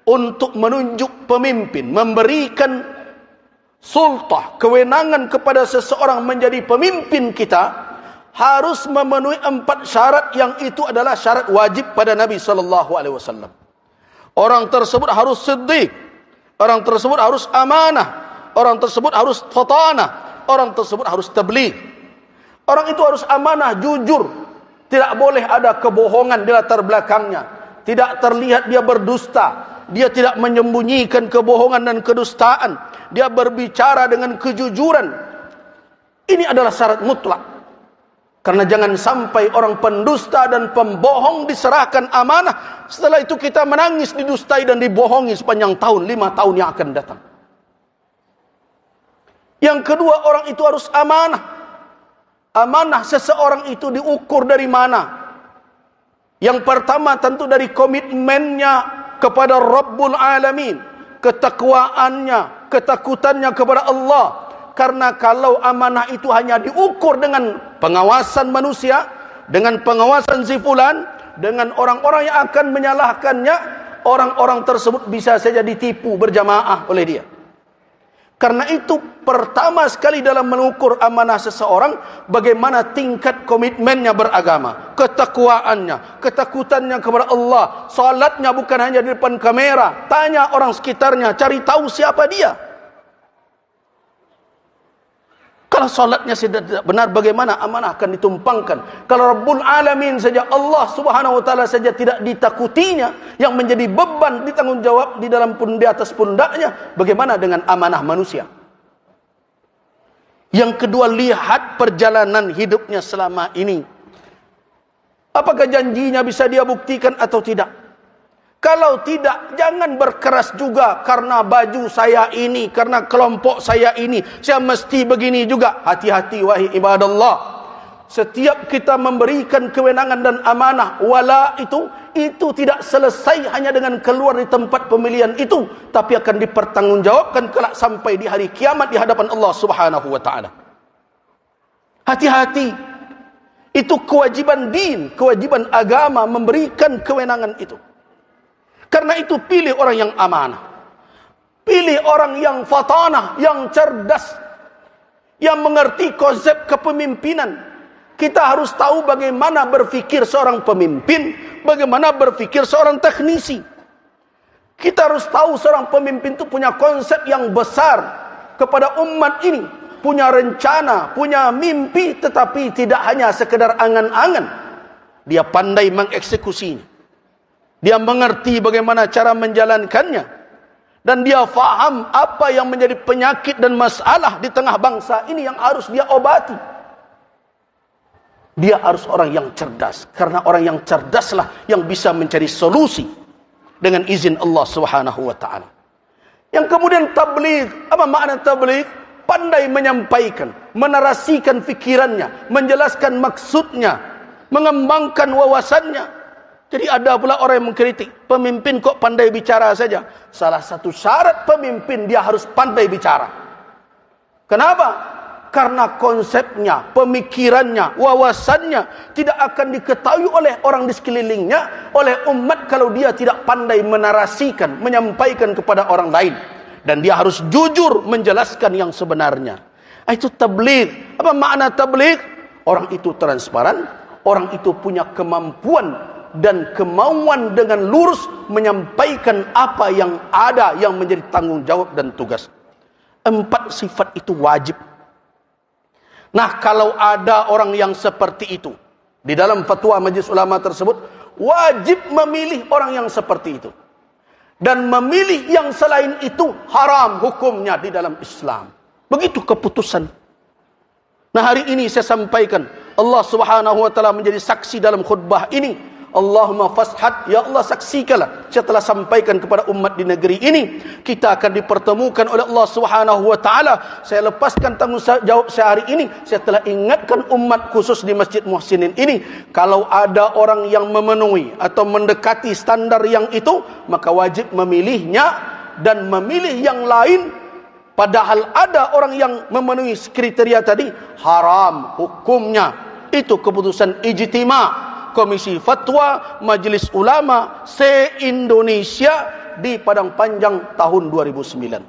untuk menunjuk pemimpin, memberikan sultah, kewenangan kepada seseorang menjadi pemimpin kita, harus memenuhi 4 syarat yang itu adalah syarat wajib pada Nabi SAW. Orang tersebut harus siddiq, orang tersebut harus amanah, orang tersebut harus fatanah, orang tersebut harus tabligh. Orang itu harus amanah, jujur, tidak boleh ada kebohongan di latar belakangnya, tidak terlihat dia berdusta, dia tidak menyembunyikan kebohongan dan kedustaan, dia berbicara dengan kejujuran. Ini adalah syarat mutlak. Karena jangan sampai orang pendusta dan pembohong diserahkan amanah, setelah itu kita menangis didustai dan dibohongi sepanjang tahun, 5 tahun yang akan datang. Yang kedua, orang itu harus amanah. Amanah seseorang itu diukur dari mana? Yang pertama tentu dari komitmennya kepada Rabbul Alamin, ketakwaannya, ketakutannya kepada Allah. Karena kalau amanah itu hanya diukur dengan pengawasan manusia, dengan pengawasan si fulan, dengan orang-orang yang akan menyalahkannya, orang-orang tersebut bisa saja ditipu berjamaah oleh dia. Karena itu pertama sekali dalam mengukur amanah seseorang, bagaimana tingkat komitmennya beragama, ketakwaannya, ketakutannya kepada Allah, salatnya bukan hanya di depan kamera, tanya orang sekitarnya, cari tahu siapa dia. Kalau salatnya tidak benar, bagaimana amanah akan ditumpangkan? Kalau Rabbul Alamin saja, Allah Subhanahu wa taala saja tidak ditakutinya, yang menjadi beban ditanggung jawab di atas pundaknya, bagaimana dengan amanah manusia? Yang kedua, lihat perjalanan hidupnya selama ini. Apakah janjinya bisa dia buktikan atau tidak? Kalau tidak, jangan berkeras juga karena baju saya ini, karena kelompok saya ini, saya mesti begini juga. Hati-hati wahai ibadallah. Setiap kita memberikan kewenangan dan amanah, wala itu tidak selesai hanya dengan keluar di tempat pemilihan itu, tapi akan dipertanggungjawabkan kelak sampai di hari kiamat di hadapan Allah Subhanahu wa taala. Hati-hati. Itu kewajiban din, kewajiban agama memberikan kewenangan itu. Karena itu pilih orang yang amanah, pilih orang yang fatanah, yang cerdas, yang mengerti konsep kepemimpinan. Kita harus tahu bagaimana berfikir seorang pemimpin, bagaimana berfikir seorang teknisi. Kita harus tahu seorang pemimpin itu punya konsep yang besar kepada umat ini, punya rencana, punya mimpi, tetapi tidak hanya sekedar angan-angan. Dia pandai mengeksekusinya. Dia mengerti bagaimana cara menjalankannya. Dan dia faham apa yang menjadi penyakit dan masalah di tengah bangsa ini yang harus dia obati. Dia harus orang yang cerdas. Karena orang yang cerdaslah yang bisa mencari solusi dengan izin Allah Subhanahu wa ta'ala. Yang kemudian tabligh. Apa makna tabligh? Pandai menyampaikan, menarasikan fikirannya, menjelaskan maksudnya, mengembangkan wawasannya. Jadi ada pula orang yang mengkritik, pemimpin kok pandai bicara saja. Salah satu syarat pemimpin, dia harus pandai bicara. Kenapa? Karena konsepnya, pemikirannya, wawasannya tidak akan diketahui oleh orang di sekelilingnya, oleh umat, kalau dia tidak pandai menarasikan, menyampaikan kepada orang lain. Dan dia harus jujur menjelaskan yang sebenarnya. Itu tabligh. Apa makna tabligh? Orang itu transparan, orang itu punya kemampuan dan kemauan dengan lurus menyampaikan apa yang ada yang menjadi tanggung jawab dan tugas. 4 sifat itu wajib. Nah, kalau ada orang yang seperti itu, di dalam fatwa Majelis Ulama tersebut, wajib memilih orang yang seperti itu. Dan memilih yang selain itu haram hukumnya di dalam Islam. Begitu keputusan. Nah, hari ini saya sampaikan, Allah Subhanahu wa taala menjadi saksi dalam khutbah ini. Allahumma fashhad, ya Allah saksikanlah, saya telah sampaikan kepada umat di negeri ini, kita akan dipertemukan oleh Allah Subhanahu wa taala. Saya lepaskan tanggung jawab saya hari ini, saya telah ingatkan umat khusus di Masjid Muhsinin ini, kalau ada orang yang memenuhi atau mendekati standar yang itu, maka wajib memilihnya dan memilih yang lain padahal ada orang yang memenuhi kriteria tadi, haram hukumnya. Itu keputusan ijtima' Komisi Fatwa Majelis Ulama se-Indonesia di Padang Panjang tahun 2009.